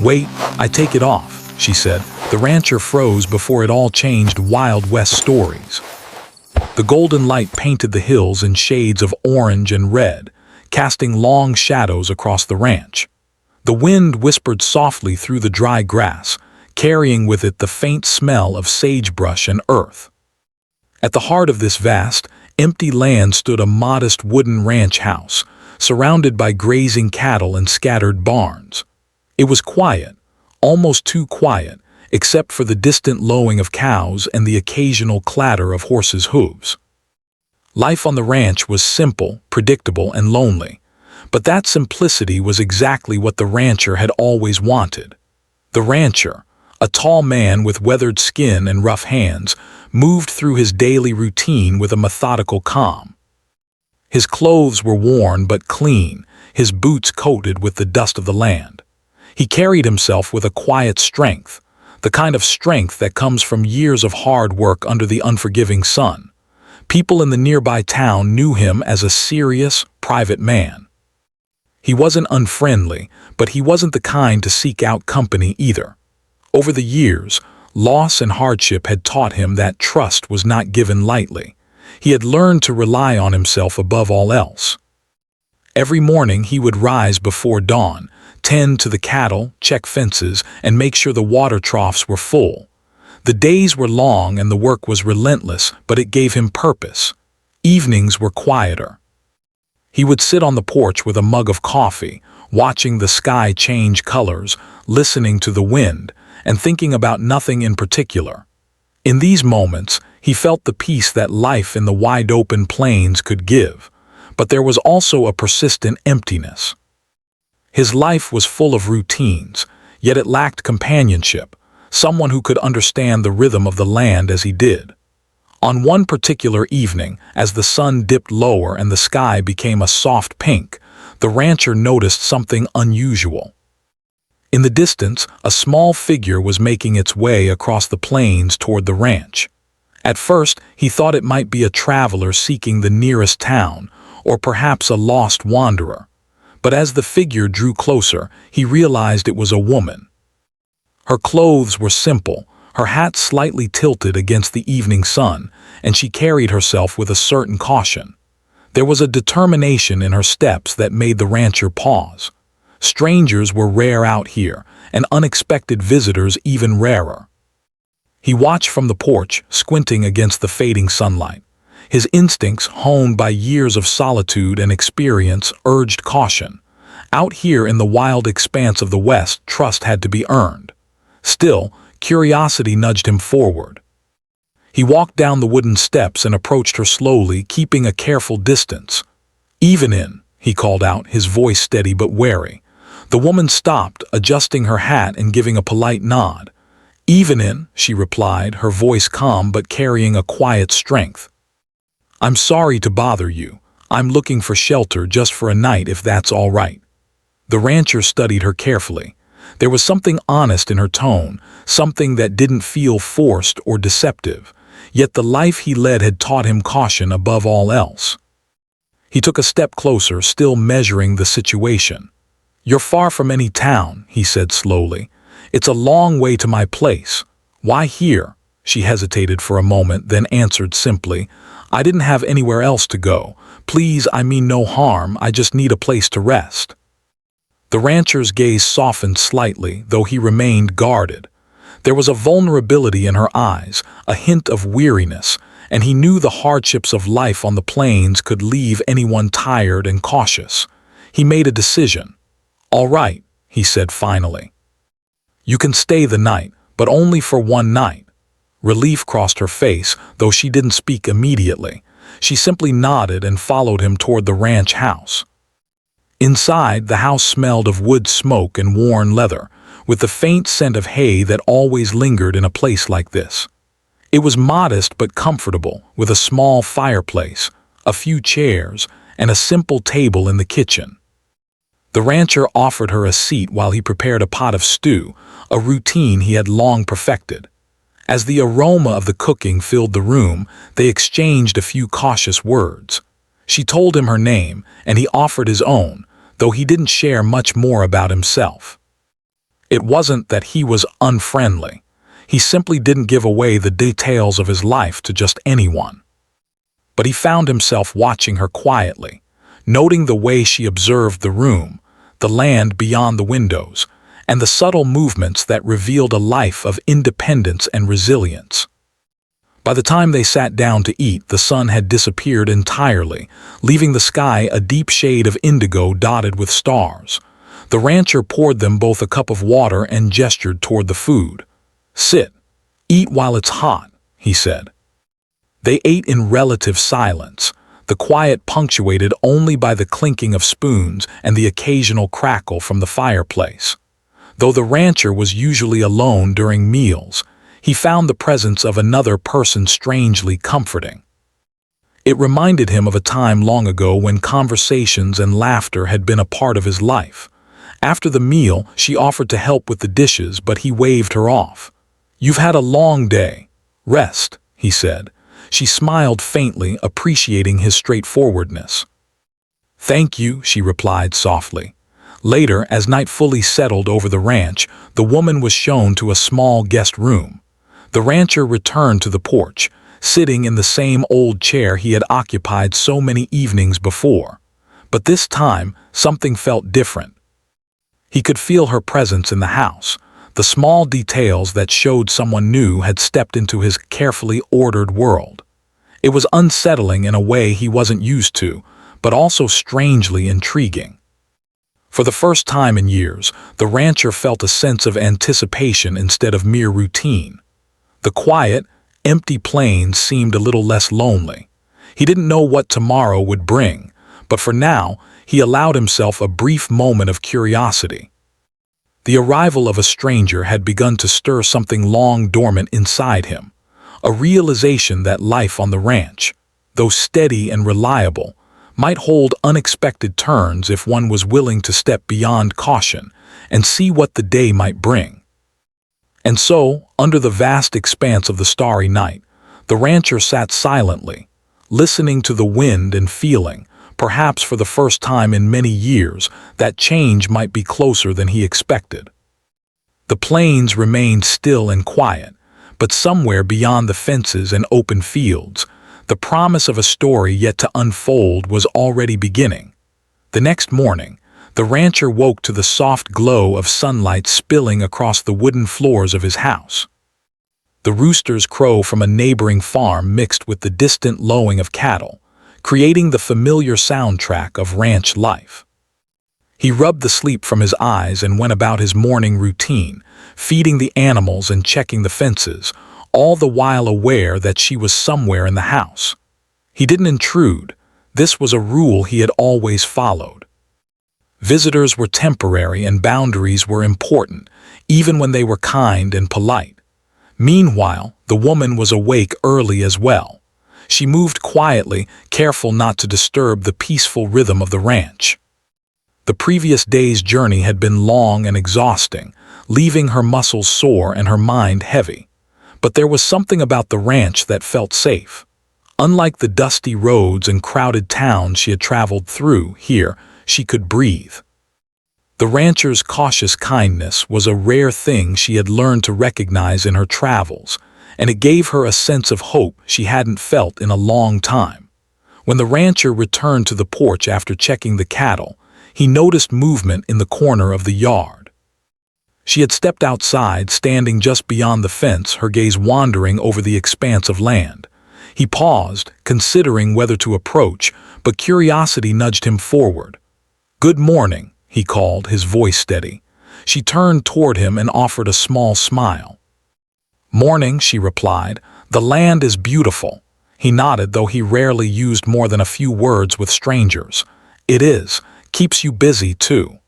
"Wait, I take it off," she said. The rancher froze before it all changed Wild West stories. The golden light painted the hills in shades of orange and red, casting long shadows across the ranch. The wind whispered softly through the dry grass, carrying with it the faint smell of sagebrush and earth. At the heart of this vast, empty land stood a modest wooden ranch house, surrounded by grazing cattle and scattered barns. It was quiet, almost too quiet, except for the distant lowing of cows and the occasional clatter of horses' hooves. Life on the ranch was simple, predictable, and lonely, but that simplicity was exactly what the rancher had always wanted. The rancher, a tall man with weathered skin and rough hands, moved through his daily routine with a methodical calm. His clothes were worn but clean, his boots coated with the dust of the land. He carried himself with a quiet strength, the kind of strength that comes from years of hard work under the unforgiving sun. People in the nearby town knew him as a serious, private man. He wasn't unfriendly, but he wasn't the kind to seek out company either. Over the years, loss and hardship had taught him that trust was not given lightly. He had learned to rely on himself above all else. Every morning he would rise before dawn, tend to the cattle, check fences, and make sure the water troughs were full. The days were long and the work was relentless, but it gave him purpose. Evenings were quieter. He would sit on the porch with a mug of coffee, watching the sky change colors, listening to the wind, and thinking about nothing in particular. In these moments, he felt the peace that life in the wide-open plains could give, but there was also a persistent emptiness. His life was full of routines, yet it lacked companionship, someone who could understand the rhythm of the land as he did. On one particular evening, as the sun dipped lower and the sky became a soft pink, the rancher noticed something unusual. In the distance, a small figure was making its way across the plains toward the ranch. At first, he thought it might be a traveler seeking the nearest town, or perhaps a lost wanderer. But as the figure drew closer, he realized it was a woman. Her clothes were simple, her hat slightly tilted against the evening sun, and she carried herself with a certain caution. There was a determination in her steps that made the rancher pause. Strangers were rare out here, and unexpected visitors even rarer. He watched from the porch, squinting against the fading sunlight. His instincts, honed by years of solitude and experience, urged caution. Out here in the wild expanse of the West, trust had to be earned. Still, curiosity nudged him forward. He walked down the wooden steps and approached her slowly, keeping a careful distance. "Evenin'," he called out, his voice steady but wary. The woman stopped, adjusting her hat and giving a polite nod. "Evenin'," she replied, her voice calm but carrying a quiet strength. "I'm sorry to bother you. I'm looking for shelter just for a night if that's all right." The rancher studied her carefully. There was something honest in her tone, something that didn't feel forced or deceptive, yet the life he led had taught him caution above all else. He took a step closer, still measuring the situation. "You're far from any town," he said slowly. "It's a long way to my place. Why here?" She hesitated for a moment, then answered simply, "I didn't have anywhere else to go. Please, I mean no harm, I just need a place to rest." The rancher's gaze softened slightly, though he remained guarded. There was a vulnerability in her eyes, a hint of weariness, and he knew the hardships of life on the plains could leave anyone tired and cautious. He made a decision. "All right," he said finally. "You can stay the night, but only for one night." Relief crossed her face, though she didn't speak immediately. She simply nodded and followed him toward the ranch house. Inside, the house smelled of wood smoke and worn leather, with the faint scent of hay that always lingered in a place like this. It was modest but comfortable, with a small fireplace, a few chairs, and a simple table in the kitchen. The rancher offered her a seat while he prepared a pot of stew, a routine he had long perfected. As the aroma of the cooking filled the room, they exchanged a few cautious words. She told him her name, and he offered his own, though he didn't share much more about himself. It wasn't that he was unfriendly. He simply didn't give away the details of his life to just anyone. But he found himself watching her quietly, noting the way she observed the room, the land beyond the windows, and the subtle movements that revealed a life of independence and resilience. By the time they sat down to eat, the sun had disappeared entirely, leaving the sky a deep shade of indigo dotted with stars. The rancher poured them both a cup of water and gestured toward the food. "Sit. Eat while it's hot," he said. They ate in relative silence, the quiet punctuated only by the clinking of spoons and the occasional crackle from the fireplace. Though the rancher was usually alone during meals, he found the presence of another person strangely comforting. It reminded him of a time long ago when conversations and laughter had been a part of his life. After the meal, she offered to help with the dishes, but he waved her off. "You've had a long day. Rest," he said. She smiled faintly, appreciating his straightforwardness. "Thank you," she replied softly. Later, as night fully settled over the ranch, the woman was shown to a small guest room. The rancher returned to the porch, sitting in the same old chair he had occupied so many evenings before. But this time, something felt different. He could feel her presence in the house, the small details that showed someone new had stepped into his carefully ordered world. It was unsettling in a way he wasn't used to, but also strangely intriguing. For the first time in years, the rancher felt a sense of anticipation instead of mere routine. The quiet, empty plains seemed a little less lonely. He didn't know what tomorrow would bring, but for now, he allowed himself a brief moment of curiosity. The arrival of a stranger had begun to stir something long dormant inside him, a realization that life on the ranch, though steady and reliable, might hold unexpected turns if one was willing to step beyond caution and see what the day might bring. And so, under the vast expanse of the starry night, the rancher sat silently, listening to the wind and feeling, perhaps for the first time in many years, that change might be closer than he expected. The plains remained still and quiet, but somewhere beyond the fences and open fields, the promise of a story yet to unfold was already beginning. The next morning, the rancher woke to the soft glow of sunlight spilling across the wooden floors of his house. The rooster's crow from a neighboring farm mixed with the distant lowing of cattle, creating the familiar soundtrack of ranch life. He rubbed the sleep from his eyes and went about his morning routine, feeding the animals and checking the fences, all the while aware that she was somewhere in the house. He didn't intrude. This was a rule he had always followed. Visitors were temporary and boundaries were important, even when they were kind and polite. Meanwhile, the woman was awake early as well. She moved quietly, careful not to disturb the peaceful rhythm of the ranch. The previous day's journey had been long and exhausting, leaving her muscles sore and her mind heavy. But there was something about the ranch that felt safe. Unlike the dusty roads and crowded towns she had traveled through, here she could breathe. The rancher's cautious kindness was a rare thing she had learned to recognize in her travels, and it gave her a sense of hope she hadn't felt in a long time. When the rancher returned to the porch after checking the cattle, he noticed movement in the corner of the yard. She had stepped outside, standing just beyond the fence, her gaze wandering over the expanse of land. He paused, considering whether to approach, but curiosity nudged him forward. "Good morning," he called, his voice steady. She turned toward him and offered a small smile. "Morning," she replied. "The land is beautiful." He nodded, though he rarely used more than a few words with strangers. "It is. Keeps you busy, too."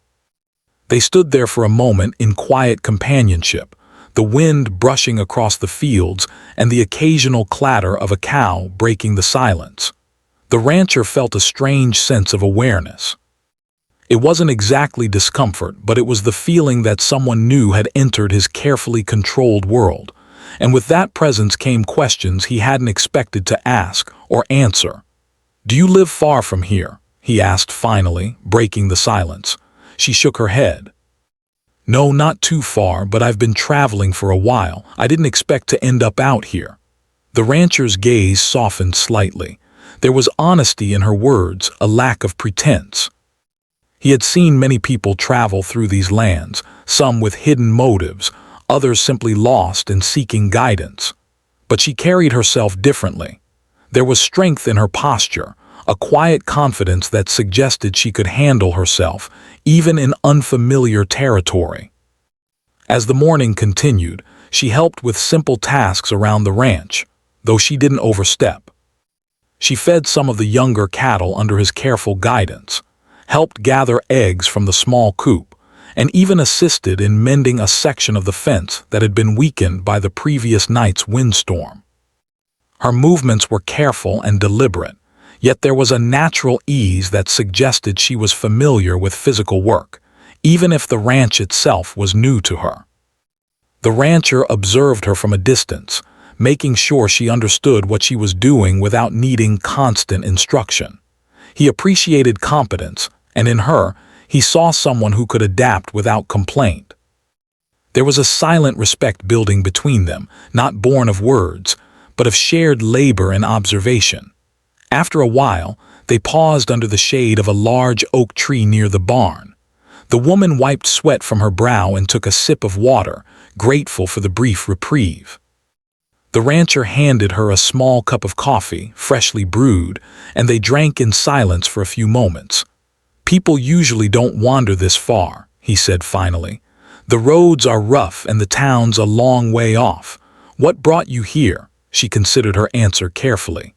They stood there for a moment in quiet companionship, the wind brushing across the fields and the occasional clatter of a cow breaking the silence. The rancher felt a strange sense of awareness. It wasn't exactly discomfort, but it was the feeling that someone new had entered his carefully controlled world, and with that presence came questions he hadn't expected to ask or answer. "Do you live far from here?" he asked finally, breaking the silence. She shook her head. No, not too far, but I've been traveling for a while. I didn't expect to end up out here. The rancher's gaze softened slightly. There was honesty in her words, a lack of pretense. He had seen many people travel through these lands, some with hidden motives, others simply lost and seeking guidance. But she carried herself differently. There was strength in her posture, a quiet confidence that suggested she could handle herself, even in unfamiliar territory. As the morning continued, she helped with simple tasks around the ranch, though she didn't overstep. She fed some of the younger cattle under his careful guidance, helped gather eggs from the small coop, and even assisted in mending a section of the fence that had been weakened by the previous night's windstorm. Her movements were careful and deliberate, yet there was a natural ease that suggested she was familiar with physical work, even if the ranch itself was new to her. The rancher observed her from a distance, making sure she understood what she was doing without needing constant instruction. He appreciated competence, and in her, he saw someone who could adapt without complaint. There was a silent respect building between them, not born of words, but of shared labor and observation. After a while, they paused under the shade of a large oak tree near the barn. The woman wiped sweat from her brow and took a sip of water, grateful for the brief reprieve. The rancher handed her a small cup of coffee, freshly brewed, and they drank in silence for a few moments. "People usually don't wander this far," he said finally. "The roads are rough and the town's a long way off. What brought you here?" She considered her answer carefully.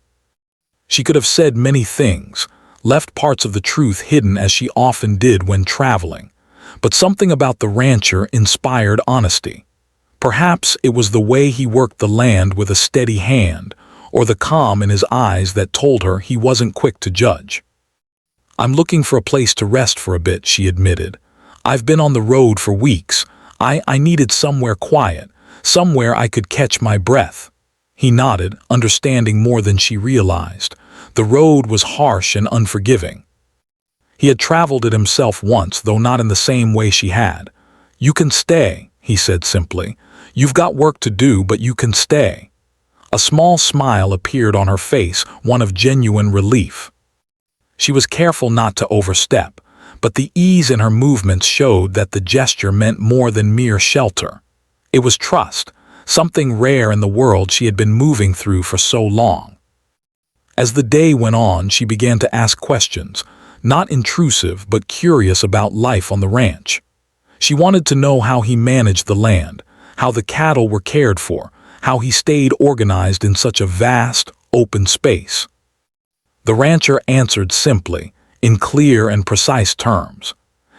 She could have said many things, left parts of the truth hidden as she often did when traveling, but something about the rancher inspired honesty. Perhaps it was the way he worked the land with a steady hand, or the calm in his eyes that told her he wasn't quick to judge. "I'm looking for a place to rest for a bit," she admitted. "I've been on the road for weeks. I needed somewhere quiet, somewhere I could catch my breath." He nodded, understanding more than she realized. The road was harsh and unforgiving. He had traveled it himself once, though not in the same way she had. "You can stay," he said simply. "You've got work to do, but you can stay." A small smile appeared on her face, one of genuine relief. She was careful not to overstep, but the ease in her movements showed that the gesture meant more than mere shelter. It was trust, something rare in the world she had been moving through for so long. As the day went on, she began to ask questions, not intrusive but curious about life on the ranch. She wanted to know how he managed the land, how the cattle were cared for, how he stayed organized in such a vast, open space. The rancher answered simply, in clear and precise terms.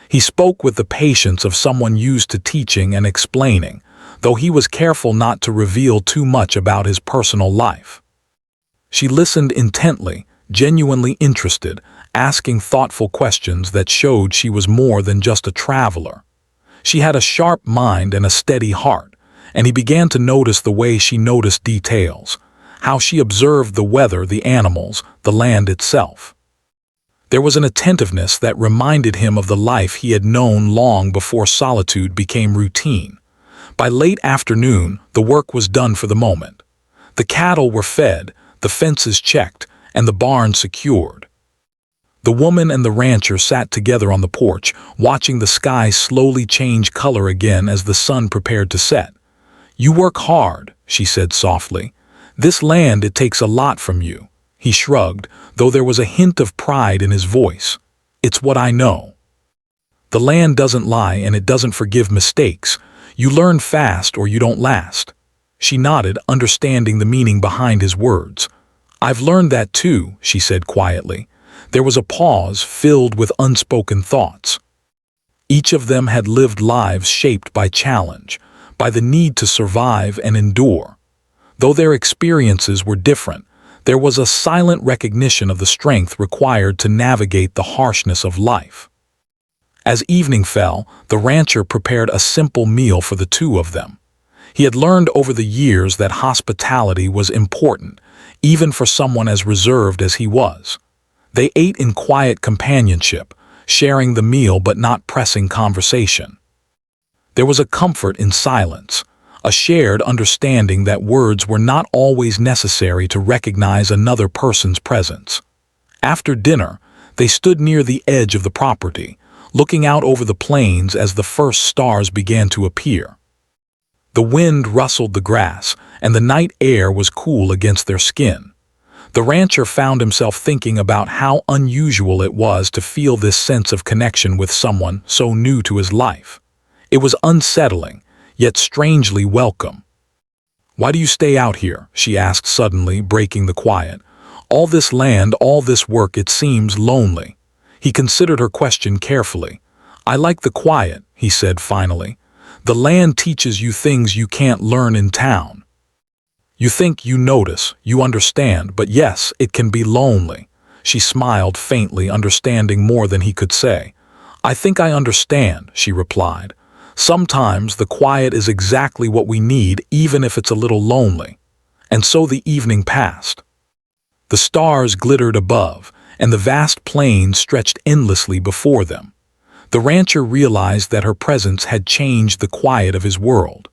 He spoke with the patience of someone used to teaching and explaining, though he was careful not to reveal too much about his personal life. She listened intently, genuinely interested, asking thoughtful questions that showed she was more than just a traveler. She had a sharp mind and a steady heart, and he began to notice the way she noticed details, how she observed the weather, the animals, the land itself. There was an attentiveness that reminded him of the life he had known long before solitude became routine. By late afternoon, the work was done for the moment. The cattle were fed, the fences checked, and the barn secured. The woman and the rancher sat together on the porch, watching the sky slowly change color again as the sun prepared to set. "You work hard," she said softly. "This land, it takes a lot from you." He shrugged, though there was a hint of pride in his voice. "It's what I know. The land doesn't lie and it doesn't forgive mistakes. You learn fast or you don't last." She nodded, understanding the meaning behind his words. "I've learned that too," she said quietly. There was a pause filled with unspoken thoughts. Each of them had lived lives shaped by challenge, by the need to survive and endure. Though their experiences were different, there was a silent recognition of the strength required to navigate the harshness of life. As evening fell, the rancher prepared a simple meal for the two of them. He had learned over the years that hospitality was important, even for someone as reserved as he was. They ate in quiet companionship, sharing the meal but not pressing conversation. There was a comfort in silence, a shared understanding that words were not always necessary to recognize another person's presence. After dinner, they stood near the edge of the property, looking out over the plains as the first stars began to appear. The wind rustled the grass, and the night air was cool against their skin. The rancher found himself thinking about how unusual it was to feel this sense of connection with someone so new to his life. It was unsettling, yet strangely welcome. "Why do you stay out here?" she asked suddenly, breaking the quiet. "All this land, all this work, it seems lonely." He considered her question carefully. "I like the quiet," he said finally. "The land teaches you things you can't learn in town. You think you notice, you understand, but yes, it can be lonely." She smiled faintly, understanding more than he could say. "I think I understand," she replied. "Sometimes the quiet is exactly what we need, even if it's a little lonely." And so the evening passed. The stars glittered above, and the vast plains stretched endlessly before them. The rancher realized that her presence had changed the quiet of his world.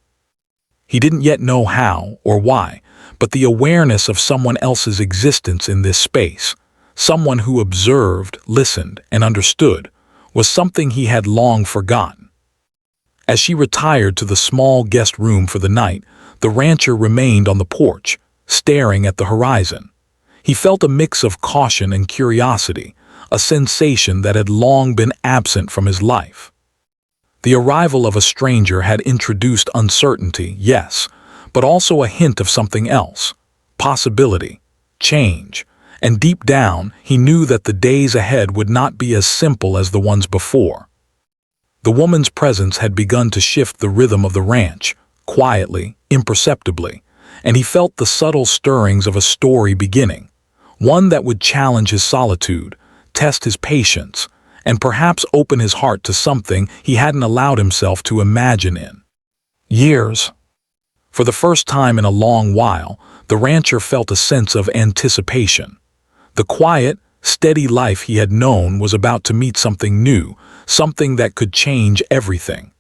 He didn't yet know how or why, but the awareness of someone else's existence in this space, someone who observed, listened, and understood, was something he had long forgotten. As she retired to the small guest room for the night, the rancher remained on the porch, staring at the horizon. He felt a mix of caution and curiosity, a sensation that had long been absent from his life. The arrival of a stranger had introduced uncertainty, yes, but also a hint of something else: possibility, change, and deep down he knew that the days ahead would not be as simple as the ones before. The woman's presence had begun to shift the rhythm of the ranch, quietly, imperceptibly, and he felt the subtle stirrings of a story beginning, one that would challenge his solitude, test his patience, and perhaps open his heart to something he hadn't allowed himself to imagine in years. For the first time in a long while, the rancher felt a sense of anticipation. The quiet, steady life he had known was about to meet something new, something that could change everything.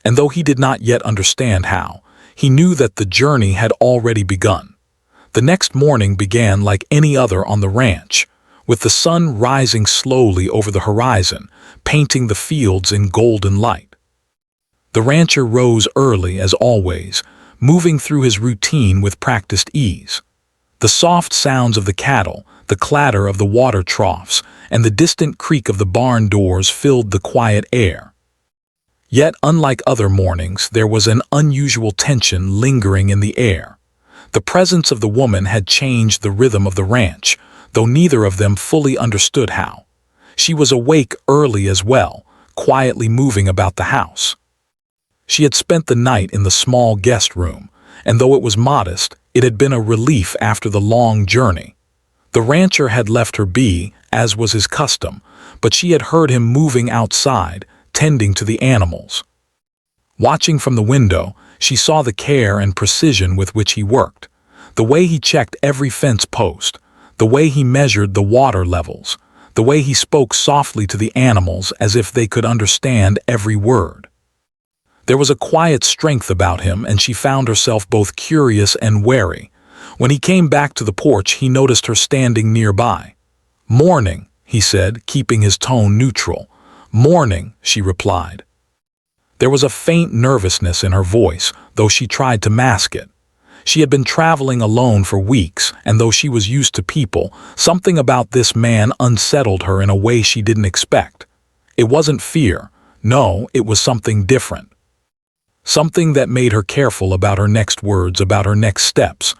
And though he did not yet understand how, he knew that the journey had already begun. The next morning began like any other on the ranch, with the sun rising slowly over the horizon, painting the fields in golden light. The rancher rose early as always, moving through his routine with practiced ease. The soft sounds of the cattle, the clatter of the water troughs, and the distant creak of the barn doors filled the quiet air. Yet, unlike other mornings, there was an unusual tension lingering in the air. The presence of the woman had changed the rhythm of the ranch, though neither of them fully understood how. She was awake early as well, quietly moving about the house. She had spent the night in the small guest room, and though it was modest, it had been a relief after the long journey. The rancher had left her be, as was his custom, but she had heard him moving outside, tending to the animals. Watching from the window, she saw the care and precision with which he worked, the way he checked every fence post, the way he measured the water levels, the way he spoke softly to the animals as if they could understand every word. There was a quiet strength about him, and she found herself both curious and wary. When he came back to the porch, he noticed her standing nearby. "Morning," he said, keeping his tone neutral. "Morning," she replied. There was a faint nervousness in her voice, though she tried to mask it. She had been traveling alone for weeks, and though she was used to people, something about this man unsettled her in a way she didn't expect. It wasn't fear. No, it was something different. Something that made her careful about her next words, about her next steps.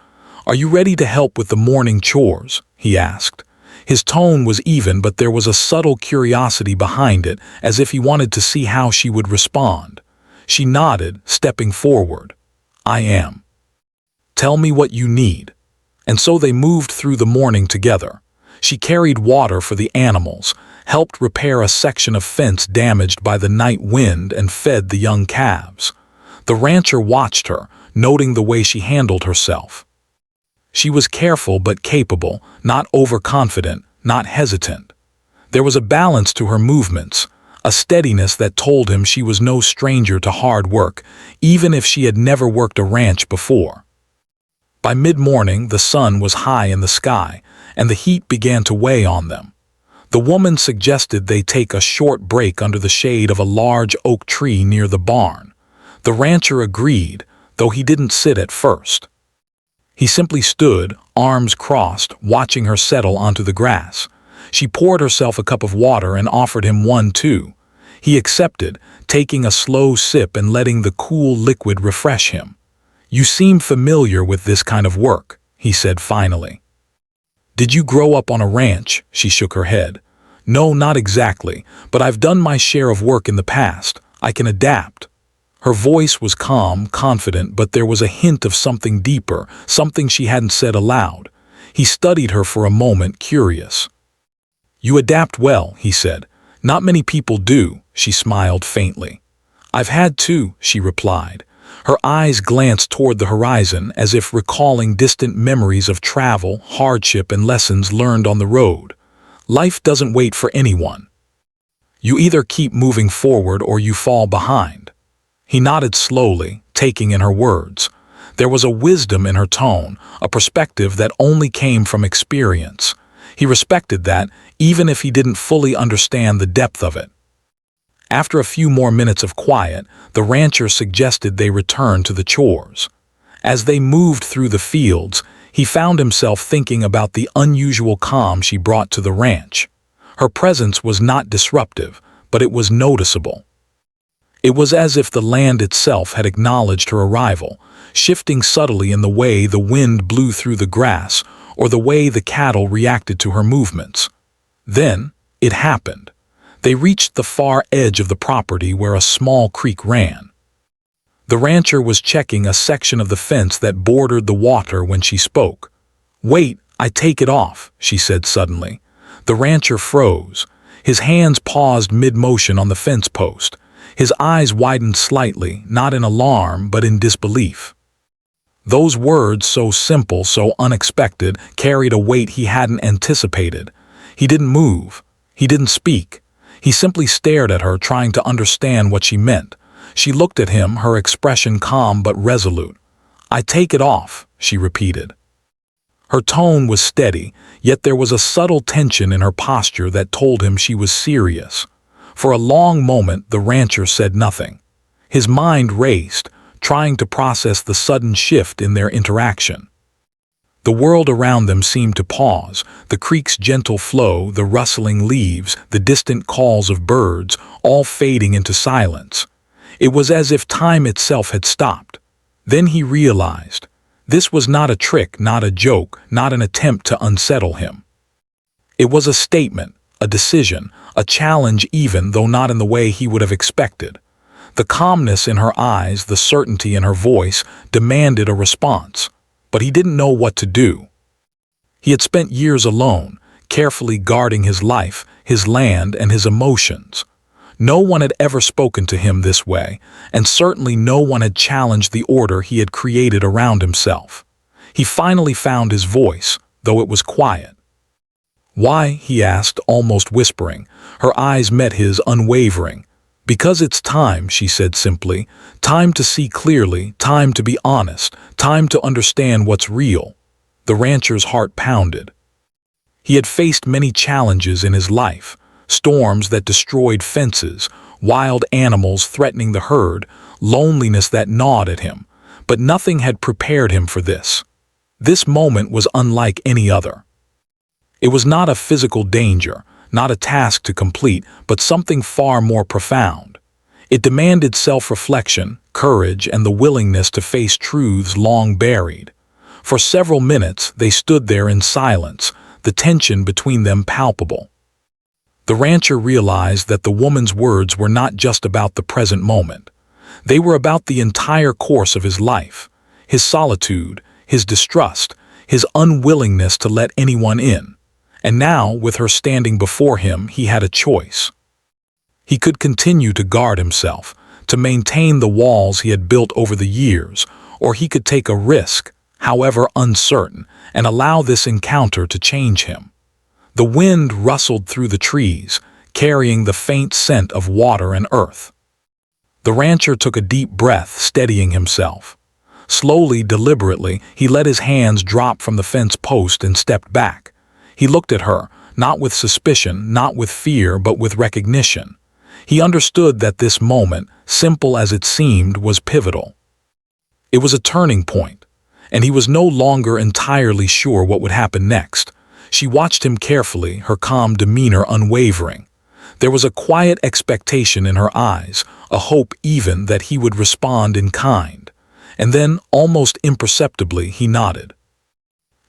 "Are you ready to help with the morning chores?" he asked. His tone was even, but there was a subtle curiosity behind it, as if he wanted to see how she would respond. She nodded, stepping forward. "I am." "Tell me what you need." And so they moved through the morning together. She carried water for the animals, helped repair a section of fence damaged by the night wind, and fed the young calves. The rancher watched her, noting the way she handled herself. She was careful but capable, not overconfident, not hesitant. There was a balance to her movements, a steadiness that told him she was no stranger to hard work, even if she had never worked a ranch before. By mid-morning, the sun was high in the sky, and the heat began to weigh on them. The woman suggested they take a short break under the shade of a large oak tree near the barn. The rancher agreed, though he didn't sit at first. He simply stood, arms crossed, watching her settle onto the grass. She poured herself a cup of water and offered him one too. He accepted, taking a slow sip and letting the cool liquid refresh him. "You seem familiar with this kind of work," he said finally. "Did you grow up on a ranch?" She shook her head. "No, not exactly, but I've done my share of work in the past. I can adapt." Her voice was calm, confident, but there was a hint of something deeper, something she hadn't said aloud. He studied her for a moment, curious. "You adapt well," he said. "Not many people do," she smiled faintly. "I've had to," she replied. Her eyes glanced toward the horizon as if recalling distant memories of travel, hardship, and lessons learned on the road. Life doesn't wait for anyone. You either keep moving forward or you fall behind. He nodded slowly, taking in her words. There was a wisdom in her tone, a perspective that only came from experience. He respected that, even if he didn't fully understand the depth of it. After a few more minutes of quiet, the rancher suggested they return to the chores. As they moved through the fields, he found himself thinking about the unusual calm she brought to the ranch. Her presence was not disruptive, but it was noticeable. It was as if the land itself had acknowledged her arrival, shifting subtly in the way the wind blew through the grass or the way the cattle reacted to her movements. Then, it happened. They reached the far edge of the property where a small creek ran. The rancher was checking a section of the fence that bordered the water when she spoke. "Wait, I take it off," she said suddenly. The rancher froze. His hands paused mid-motion on the fence post. His eyes widened slightly, not in alarm but in disbelief. Those words, so simple, so unexpected, carried a weight he hadn't anticipated. He didn't move. He didn't speak. He simply stared at her, trying to understand what she meant. She looked at him, her expression calm but resolute. "I take it off," she repeated. Her tone was steady, yet there was a subtle tension in her posture that told him she was serious. For a long moment, the rancher said nothing. His mind raced, trying to process the sudden shift in their interaction. The world around them seemed to pause, the creek's gentle flow, the rustling leaves, the distant calls of birds, all fading into silence. It was as if time itself had stopped. Then he realized. This was not a trick, not a joke, not an attempt to unsettle him. It was a statement, a decision, a challenge even though not in the way he would have expected. The calmness in her eyes, the certainty in her voice, demanded a response. But he didn't know what to do. He had spent years alone, carefully guarding his life, his land, and his emotions. No one had ever spoken to him this way, and certainly no one had challenged the order he had created around himself. He finally found his voice, though it was quiet. "Why?" he asked, almost whispering. Her eyes met his, unwavering. "Because it's time," she said simply. "Time to see clearly, time to be honest, time to understand what's real." The rancher's heart pounded. He had faced many challenges in his life, storms that destroyed fences, wild animals threatening the herd, loneliness that gnawed at him, but nothing had prepared him for this. This moment was unlike any other. It was not a physical danger, not a task to complete, but something far more profound. It demanded self-reflection, courage, and the willingness to face truths long buried. For several minutes, they stood there in silence, the tension between them palpable. The rancher realized that the woman's words were not just about the present moment. They were about the entire course of his life, his solitude, his distrust, his unwillingness to let anyone in. And now, with her standing before him, he had a choice. He could continue to guard himself, to maintain the walls he had built over the years, or he could take a risk, however uncertain, and allow this encounter to change him. The wind rustled through the trees, carrying the faint scent of water and earth. The rancher took a deep breath, steadying himself. Slowly, deliberately, he let his hands drop from the fence post and stepped back. He looked at her, not with suspicion, not with fear, but with recognition. He understood that this moment, simple as it seemed, was pivotal. It was a turning point, and he was no longer entirely sure what would happen next. She watched him carefully, her calm demeanor unwavering. There was a quiet expectation in her eyes, a hope even that he would respond in kind. And then, almost imperceptibly, he nodded.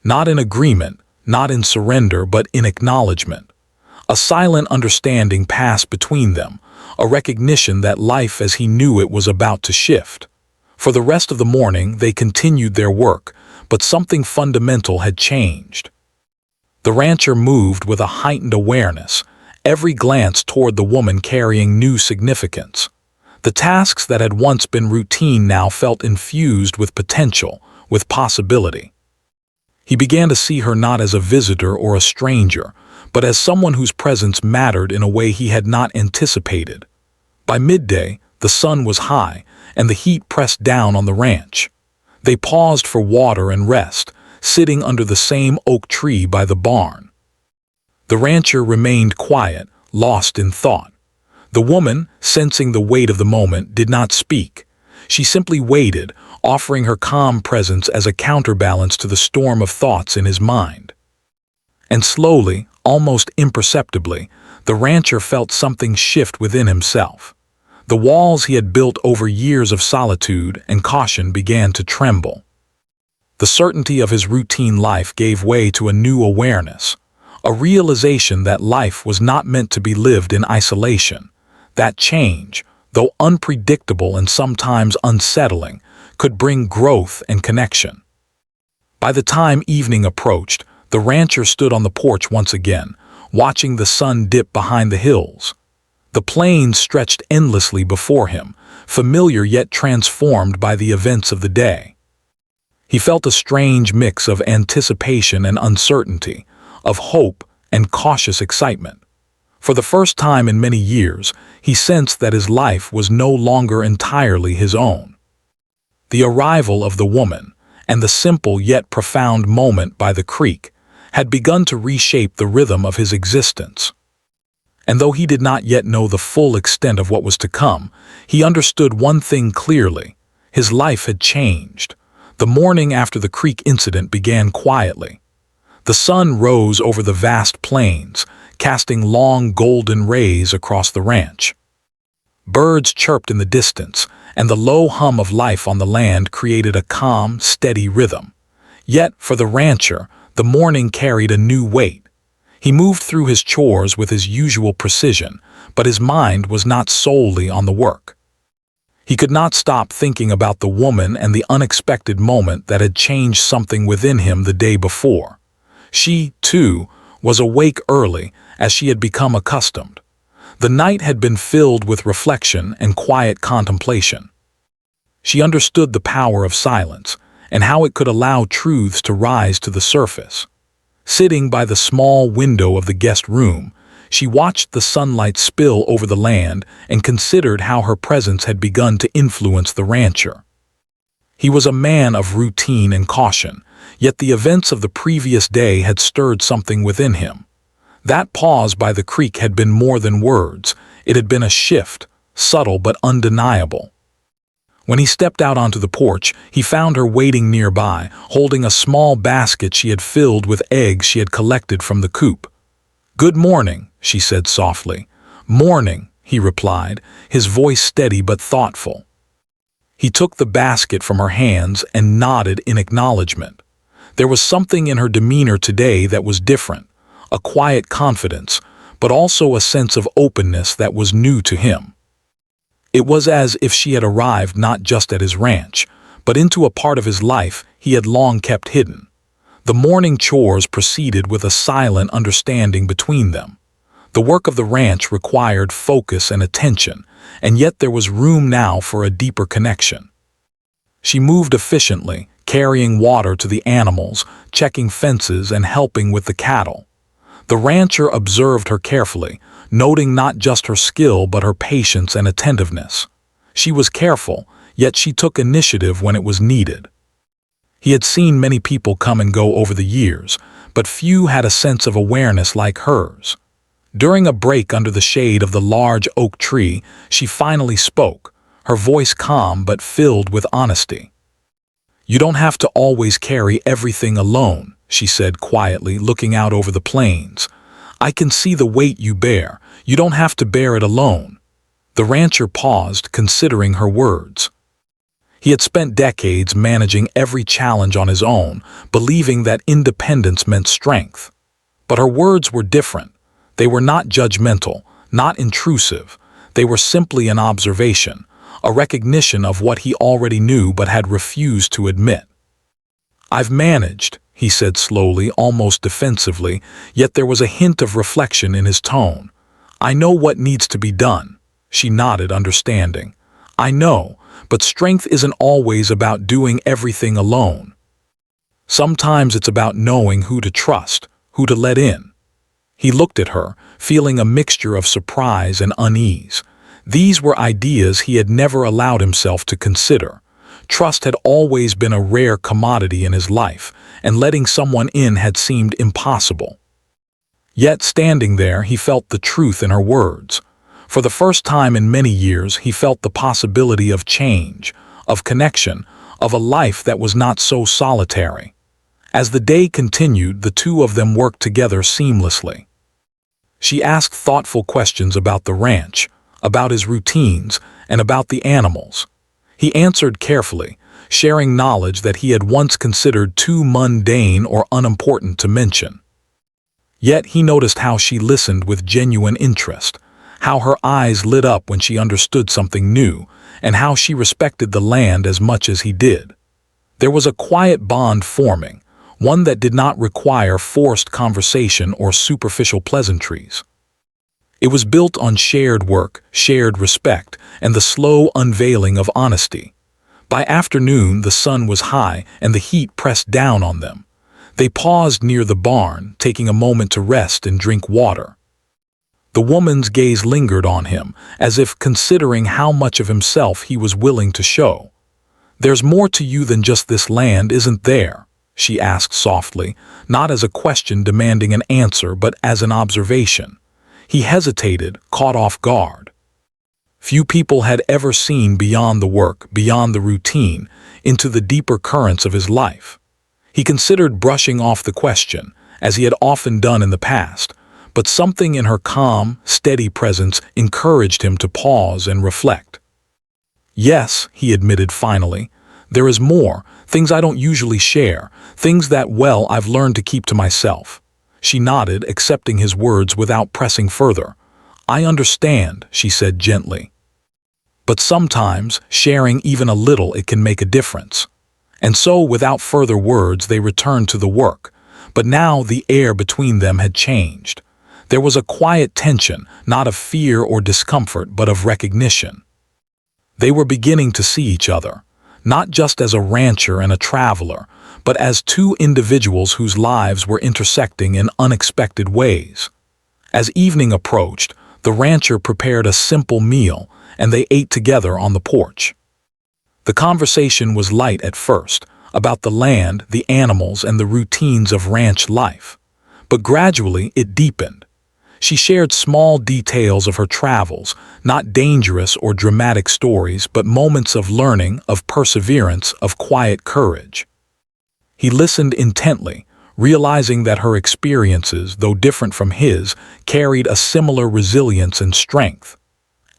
Not in agreement, not in surrender, but in acknowledgement. A silent understanding passed between them, a recognition that life as he knew it was about to shift. For the rest of the morning, they continued their work, but something fundamental had changed. The rancher moved with a heightened awareness, every glance toward the woman carrying new significance. The tasks that had once been routine now felt infused with potential, with possibility. He began to see her not as a visitor or a stranger, but as someone whose presence mattered in a way he had not anticipated. By midday, the sun was high, and the heat pressed down on the ranch. They paused for water and rest, sitting under the same oak tree by the barn. The rancher remained quiet, lost in thought. The woman, sensing the weight of the moment, did not speak. She simply waited, offering her calm presence as a counterbalance to the storm of thoughts in his mind. And slowly, almost imperceptibly, the rancher felt something shift within himself. The walls he had built over years of solitude and caution began to tremble. The certainty of his routine life gave way to a new awareness, a realization that life was not meant to be lived in isolation. That change, though unpredictable and sometimes unsettling, could bring growth and connection. By the time evening approached, the rancher stood on the porch once again, watching the sun dip behind the hills. The plains stretched endlessly before him, familiar yet transformed by the events of the day. He felt a strange mix of anticipation and uncertainty, of hope and cautious excitement. For the first time in many years, he sensed that his life was no longer entirely his own. The arrival of the woman, and the simple yet profound moment by the creek, had begun to reshape the rhythm of his existence. And though he did not yet know the full extent of what was to come, he understood one thing clearly: his life had changed. The morning after the creek incident began quietly. The sun rose over the vast plains, casting long golden rays across the ranch. Birds chirped in the distance, and the low hum of life on the land created a calm, steady rhythm. Yet, for the rancher, the morning carried a new weight. He moved through his chores with his usual precision, but his mind was not solely on the work. He could not stop thinking about the woman and the unexpected moment that had changed something within him the day before. She, too, was awake early, as she had become accustomed. The night had been filled with reflection and quiet contemplation. She understood the power of silence, and how it could allow truths to rise to the surface. Sitting by the small window of the guest room, she watched the sunlight spill over the land and considered how her presence had begun to influence the rancher. He was a man of routine and caution, yet the events of the previous day had stirred something within him. That pause by the creek had been more than words. It had been a shift, subtle but undeniable. When he stepped out onto the porch, he found her waiting nearby, holding a small basket she had filled with eggs she had collected from the coop. "Good morning," she said softly. "Morning," he replied, his voice steady but thoughtful. He took the basket from her hands and nodded in acknowledgement. There was something in her demeanor today that was different, a quiet confidence, but also a sense of openness that was new to him. It was as if she had arrived not just at his ranch, but into a part of his life he had long kept hidden. The morning chores proceeded with a silent understanding between them. The work of the ranch required focus and attention, and yet there was room now for a deeper connection. She moved efficiently, carrying water to the animals, checking fences, and helping with the cattle. The rancher observed her carefully, noting not just her skill but her patience and attentiveness. She was careful, yet she took initiative when it was needed. He had seen many people come and go over the years, but few had a sense of awareness like hers. During a break under the shade of the large oak tree, she finally spoke, her voice calm but filled with honesty. "You don't have to always carry everything alone," she said quietly, looking out over the plains. "I can see the weight you bear. You don't have to bear it alone." The rancher paused, considering her words. He had spent decades managing every challenge on his own, believing that independence meant strength. But her words were different. They were not judgmental, not intrusive. They were simply an observation, a recognition of what he already knew but had refused to admit. "I've managed," he said slowly, almost defensively, yet there was a hint of reflection in his tone. "I know what needs to be done." She nodded, understanding. "I know, but strength isn't always about doing everything alone. Sometimes it's about knowing who to trust, who to let in." He looked at her, feeling a mixture of surprise and unease. These were ideas he had never allowed himself to consider. Trust had always been a rare commodity in his life, and letting someone in had seemed impossible. Yet standing there, he felt the truth in her words. For the first time in many years, he felt the possibility of change, of connection, of a life that was not so solitary. As the day continued, the two of them worked together seamlessly. She asked thoughtful questions about the ranch, about his routines, and about the animals. He answered carefully, sharing knowledge that he had once considered too mundane or unimportant to mention. Yet he noticed how she listened with genuine interest, how her eyes lit up when she understood something new, and how she respected the land as much as he did. There was a quiet bond forming, one that did not require forced conversation or superficial pleasantries. It was built on shared work, shared respect, and the slow unveiling of honesty. By afternoon, the sun was high and the heat pressed down on them. They paused near the barn, taking a moment to rest and drink water. The woman's gaze lingered on him, as if considering how much of himself he was willing to show. "There's more to you than just this land, isn't there?" she asked softly, not as a question demanding an answer but as an observation. He hesitated, caught off guard. Few people had ever seen beyond the work, beyond the routine, into the deeper currents of his life. He considered brushing off the question, as he had often done in the past, but something in her calm, steady presence encouraged him to pause and reflect. "Yes," he admitted finally, "there is more, things I don't usually share, things that, well, I've learned to keep to myself." She nodded, accepting his words without pressing further. "I understand," she said gently. "But sometimes, sharing even a little, it can make a difference." And so, without further words, they returned to the work. But now the air between them had changed. There was a quiet tension, not of fear or discomfort, but of recognition. They were beginning to see each other, not just as a rancher and a traveler, but as two individuals whose lives were intersecting in unexpected ways. As evening approached, the rancher prepared a simple meal, and they ate together on the porch. The conversation was light at first, about the land, the animals, and the routines of ranch life. But gradually it deepened. She shared small details of her travels, not dangerous or dramatic stories, but moments of learning, of perseverance, of quiet courage. He listened intently, realizing that her experiences, though different from his, carried a similar resilience and strength.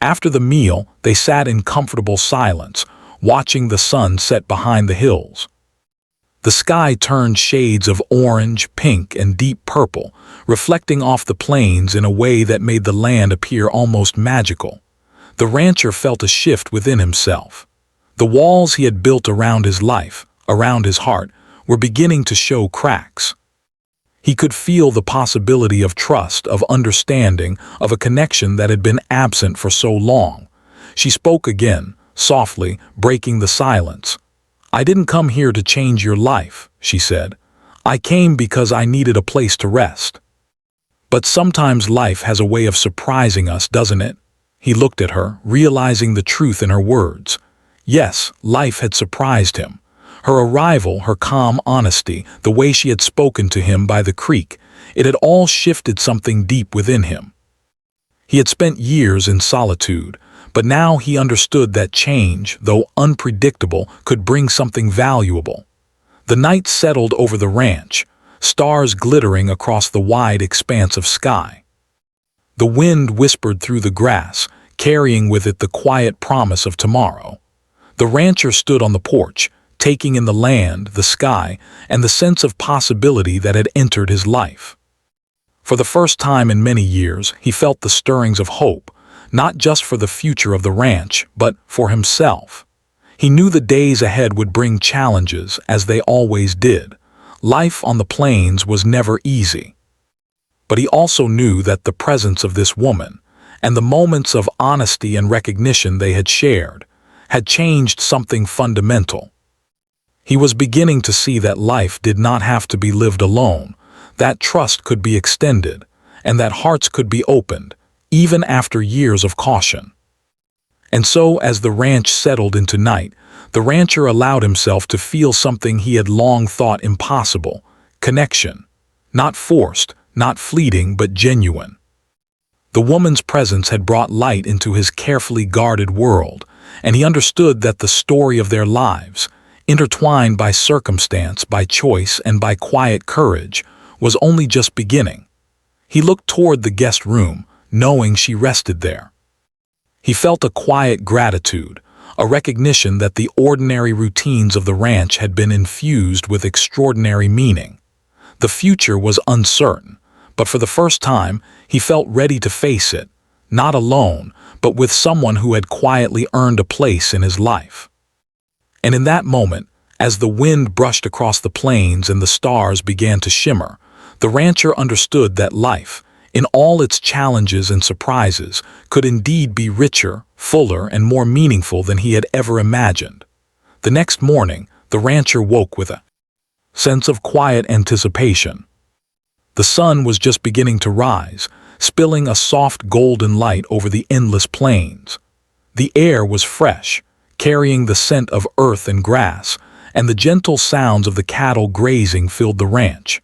After the meal, they sat in comfortable silence, watching the sun set behind the hills. The sky turned shades of orange, pink, and deep purple, reflecting off the plains in a way that made the land appear almost magical. The rancher felt a shift within himself. The walls he had built around his life, around his heart, were beginning to show cracks. He could feel the possibility of trust, of understanding, of a connection that had been absent for so long. She spoke again, softly, breaking the silence. "I didn't come here to change your life," she said. "I came because I needed a place to rest." But sometimes life has a way of surprising us, doesn't it? He looked at her, realizing the truth in her words. Yes, life had surprised him. Her arrival, her calm honesty, the way she had spoken to him by the creek, it had all shifted something deep within him. He had spent years in solitude, but now he understood that change, though unpredictable, could bring something valuable. The night settled over the ranch, stars glittering across the wide expanse of sky. The wind whispered through the grass, carrying with it the quiet promise of tomorrow. The rancher stood on the porch, taking in the land, the sky, and the sense of possibility that had entered his life. For the first time in many years, he felt the stirrings of hope, not just for the future of the ranch, but for himself. He knew the days ahead would bring challenges, as they always did. Life on the plains was never easy. But he also knew that the presence of this woman, and the moments of honesty and recognition they had shared, had changed something fundamental. He was beginning to see that life did not have to be lived alone, that trust could be extended, and that hearts could be opened, even after years of caution. And so, as the ranch settled into night, the rancher allowed himself to feel something he had long thought impossible: connection. Not forced, not fleeting, but genuine. The woman's presence had brought light into his carefully guarded world, and he understood that the story of their lives, intertwined by circumstance, by choice, and by quiet courage, was only just beginning. He looked toward the guest room, knowing she rested there. He felt a quiet gratitude, a recognition that the ordinary routines of the ranch had been infused with extraordinary meaning. The future was uncertain, but for the first time, he felt ready to face it, not alone, but with someone who had quietly earned a place in his life. And in that moment, as the wind brushed across the plains and the stars began to shimmer, the rancher understood that life, in all its challenges and surprises, could indeed be richer, fuller, and more meaningful than he had ever imagined. The next morning, the rancher woke with a sense of quiet anticipation. The sun was just beginning to rise, spilling a soft golden light over the endless plains. The air was fresh, carrying the scent of earth and grass, and the gentle sounds of the cattle grazing filled the ranch.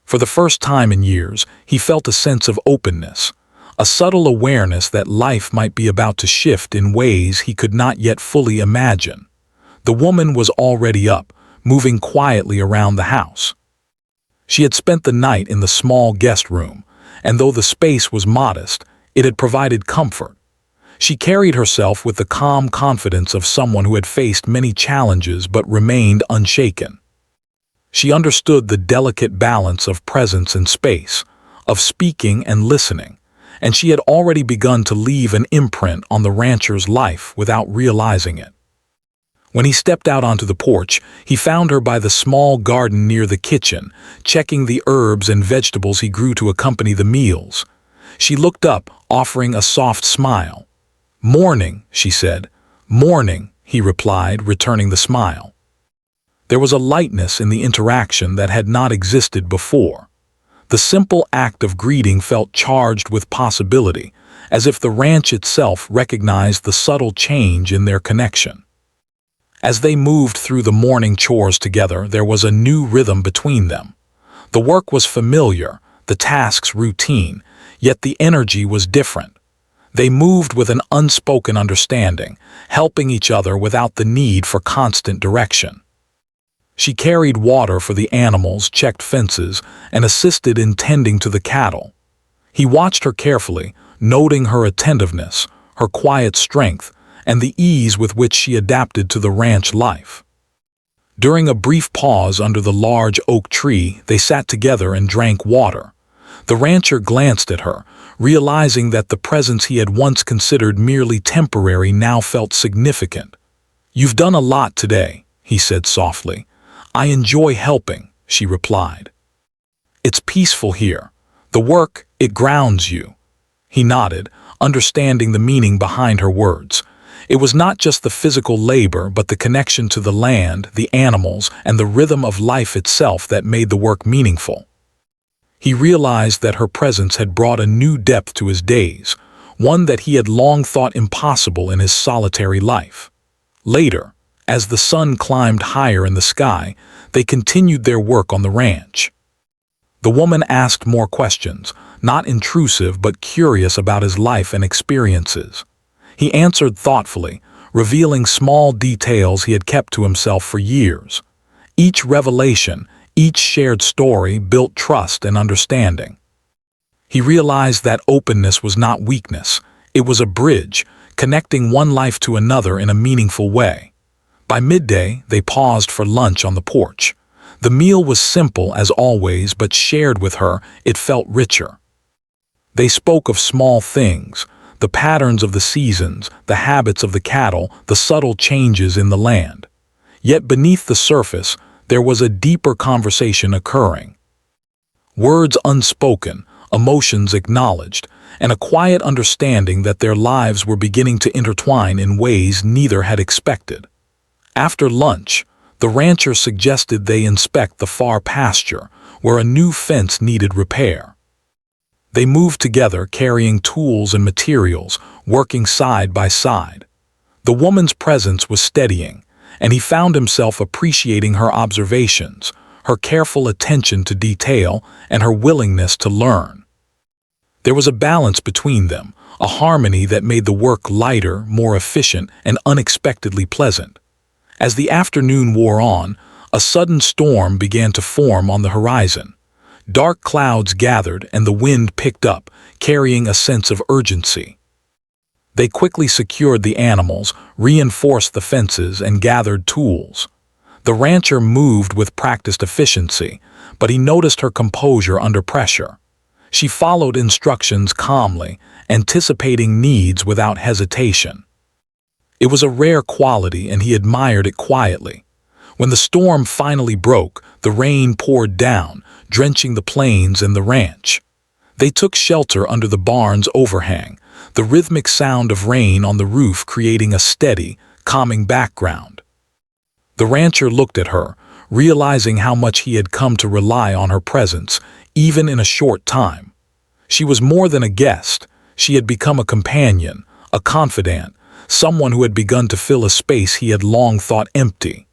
For the first time in years, he felt a sense of openness, a subtle awareness that life might be about to shift in ways he could not yet fully imagine. The woman was already up, moving quietly around the house. She had spent the night in the small guest room, and though the space was modest, it had provided comfort. She carried herself with the calm confidence of someone who had faced many challenges but remained unshaken. She understood the delicate balance of presence and space, of speaking and listening, and she had already begun to leave an imprint on the rancher's life without realizing it. When he stepped out onto the porch, he found her by the small garden near the kitchen, checking the herbs and vegetables he grew to accompany the meals. She looked up, offering a soft smile. "Morning," she said. "Morning," he replied, returning the smile. There was a lightness in the interaction that had not existed before. The simple act of greeting felt charged with possibility, as if the ranch itself recognized the subtle change in their connection. As they moved through the morning chores together, there was a new rhythm between them. The work was familiar, the tasks routine, yet the energy was different. They moved with an unspoken understanding, helping each other without the need for constant direction. She carried water for the animals, checked fences, and assisted in tending to the cattle. He watched her carefully, noting her attentiveness, her quiet strength, and the ease with which she adapted to the ranch life. During a brief pause under the large oak tree, they sat together and drank water. The rancher glanced at her, realizing that the presence he had once considered merely temporary now felt significant. "You've done a lot today," he said softly. "I enjoy helping," she replied. "It's peaceful here. The work, it grounds you." He nodded, understanding the meaning behind her words. It was not just the physical labor, but the connection to the land, the animals, and the rhythm of life itself that made the work meaningful. He realized that her presence had brought a new depth to his days, one that he had long thought impossible in his solitary life. Later, as the sun climbed higher in the sky, they continued their work on the ranch. The woman asked more questions, not intrusive but curious about his life and experiences. He answered thoughtfully, revealing small details he had kept to himself for years. Each revelation, each shared story built trust and understanding. He realized that openness was not weakness, it was a bridge, connecting one life to another in a meaningful way. By midday, they paused for lunch on the porch. The meal was simple as always, but shared with her, it felt richer. They spoke of small things, the patterns of the seasons, the habits of the cattle, the subtle changes in the land. Yet beneath the surface, there was a deeper conversation occurring. Words unspoken, emotions acknowledged, and a quiet understanding that their lives were beginning to intertwine in ways neither had expected. After lunch, the rancher suggested they inspect the far pasture, where a new fence needed repair. They moved together, carrying tools and materials, working side by side. The woman's presence was steadying, and he found himself appreciating her observations, her careful attention to detail, and her willingness to learn. There was a balance between them, a harmony that made the work lighter, more efficient, and unexpectedly pleasant. As the afternoon wore on, a sudden storm began to form on the horizon. Dark clouds gathered and the wind picked up, carrying a sense of urgency. They quickly secured the animals, reinforced the fences, and gathered tools. The rancher moved with practiced efficiency, but he noticed her composure under pressure. She followed instructions calmly, anticipating needs without hesitation. It was a rare quality, and he admired it quietly. When the storm finally broke, the rain poured down, drenching the plains and the ranch. They took shelter under the barn's overhang, the rhythmic sound of rain on the roof creating a steady, calming background. The rancher looked at her, realizing how much he had come to rely on her presence, even in a short time. She was more than a guest. She had become a companion, a confidant, someone who had begun to fill a space he had long thought empty.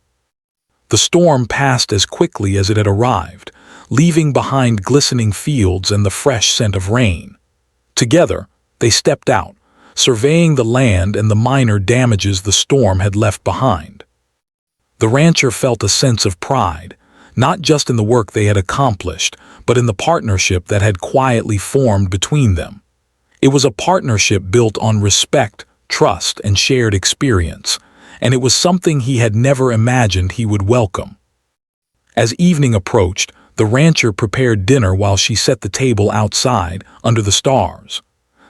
The storm passed as quickly as it had arrived, leaving behind glistening fields and the fresh scent of rain. Together, they stepped out, surveying the land and the minor damages the storm had left behind. The rancher felt a sense of pride, not just in the work they had accomplished, but in the partnership that had quietly formed between them. It was a partnership built on respect, trust, and shared experience, and it was something he had never imagined he would welcome. As evening approached, the rancher prepared dinner while she set the table outside, under the stars.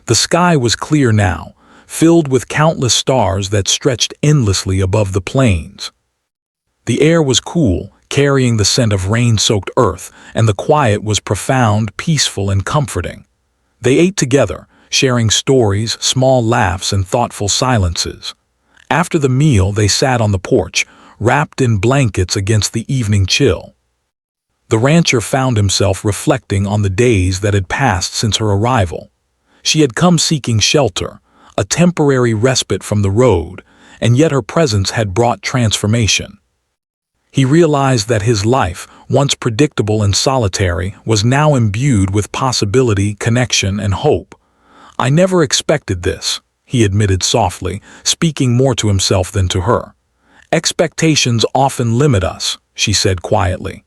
The sky was clear now, filled with countless stars that stretched endlessly above the plains. The air was cool, carrying the scent of rain-soaked earth, and the quiet was profound, peaceful, and comforting. They ate together, sharing stories, small laughs, and thoughtful silences. After the meal, they sat on the porch, wrapped in blankets against the evening chill. The rancher found himself reflecting on the days that had passed since her arrival. She had come seeking shelter, a temporary respite from the road, and yet her presence had brought transformation. He realized that his life, once predictable and solitary, was now imbued with possibility, connection, and hope. "I never expected this," he admitted softly, speaking more to himself than to her. "Expectations often limit us," she said quietly.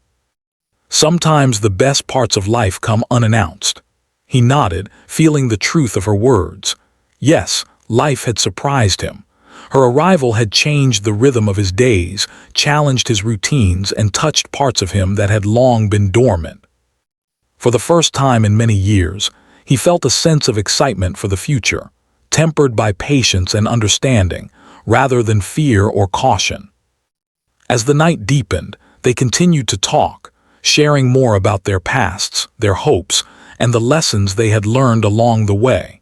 "Sometimes the best parts of life come unannounced." He nodded, feeling the truth of her words. Yes, life had surprised him. Her arrival had changed the rhythm of his days, challenged his routines, and touched parts of him that had long been dormant. For the first time in many years, he felt a sense of excitement for the future, tempered by patience and understanding, rather than fear or caution. As the night deepened, they continued to talk, sharing more about their pasts, their hopes, and the lessons they had learned along the way.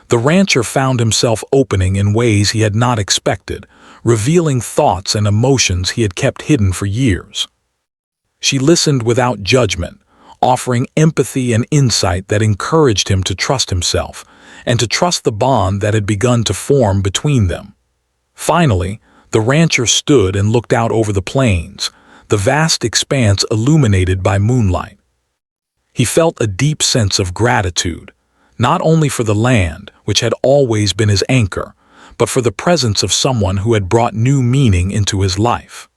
The rancher found himself opening in ways he had not expected, revealing thoughts and emotions he had kept hidden for years. She listened without judgment, offering empathy and insight that encouraged him to trust himself and to trust the bond that had begun to form between them. Finally, the rancher stood and looked out over the plains, the vast expanse illuminated by moonlight. He felt a deep sense of gratitude, not only for the land, which had always been his anchor, but for the presence of someone who had brought new meaning into his life.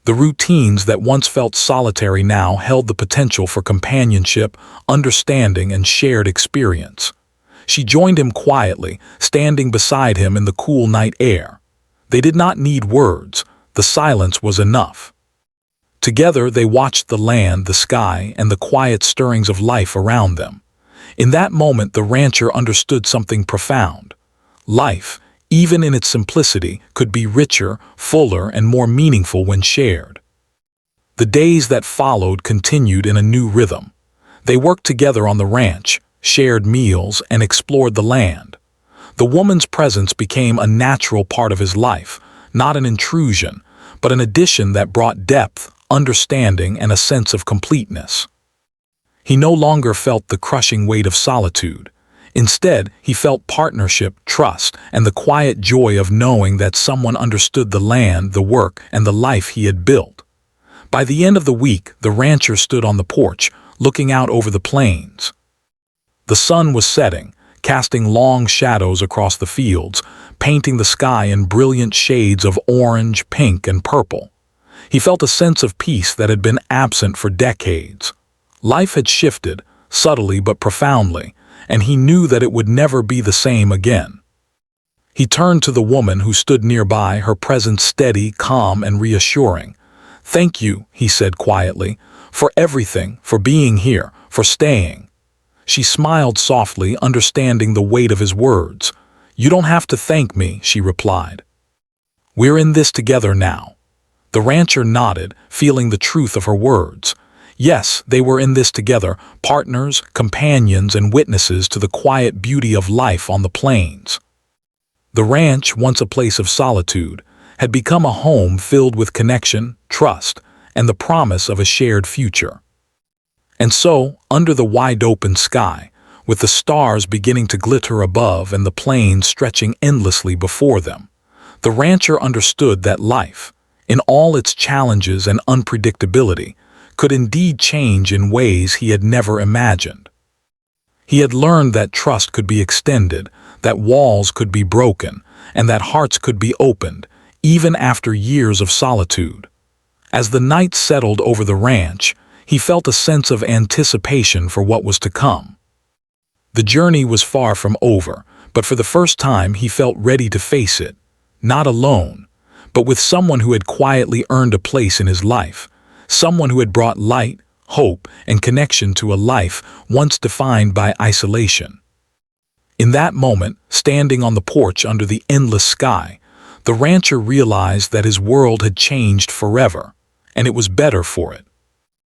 The routines that once felt solitary now held the potential for companionship, understanding, and shared experience. She joined him quietly, standing beside him in the cool night air. They did not need words, the silence was enough. Together they watched the land, the sky, and the quiet stirrings of life around them. In that moment the rancher understood something profound. Life, even in its simplicity, could be richer, fuller, and more meaningful when shared. The days that followed continued in a new rhythm. They worked together on the ranch, shared meals, and explored the land. The woman's presence became a natural part of his life, not an intrusion, but an addition that brought depth, understanding, and a sense of completeness. He no longer felt the crushing weight of solitude. Instead, he felt partnership, trust, and the quiet joy of knowing that someone understood the land, the work, and the life he had built. By the end of the week, the rancher stood on the porch, looking out over the plains. The sun was setting, casting long shadows across the fields, painting the sky in brilliant shades of orange, pink, and purple. He felt a sense of peace that had been absent for decades. Life had shifted, subtly but profoundly, and he knew that it would never be the same again. He turned to the woman who stood nearby, her presence steady, calm, and reassuring. "Thank you," he said quietly, "for everything, for being here, for staying." She smiled softly, understanding the weight of his words. "You don't have to thank me," she replied. "We're in this together now." The rancher nodded, feeling the truth of her words. Yes, they were in this together, partners, companions, and witnesses to the quiet beauty of life on the plains. The ranch, once a place of solitude, had become a home filled with connection, trust, and the promise of a shared future. And so, under the wide-open sky, with the stars beginning to glitter above and the plains stretching endlessly before them, the rancher understood that life, in all its challenges and unpredictability, could indeed change in ways he had never imagined. He had learned that trust could be extended, that walls could be broken, and that hearts could be opened, even after years of solitude. As the night settled over the ranch, he felt a sense of anticipation for what was to come. The journey was far from over, but for the first time he felt ready to face it, not alone, but with someone who had quietly earned a place in his life, someone who had brought light, hope, and connection to a life once defined by isolation. In that moment, standing on the porch under the endless sky, the rancher realized that his world had changed forever, and it was better for it.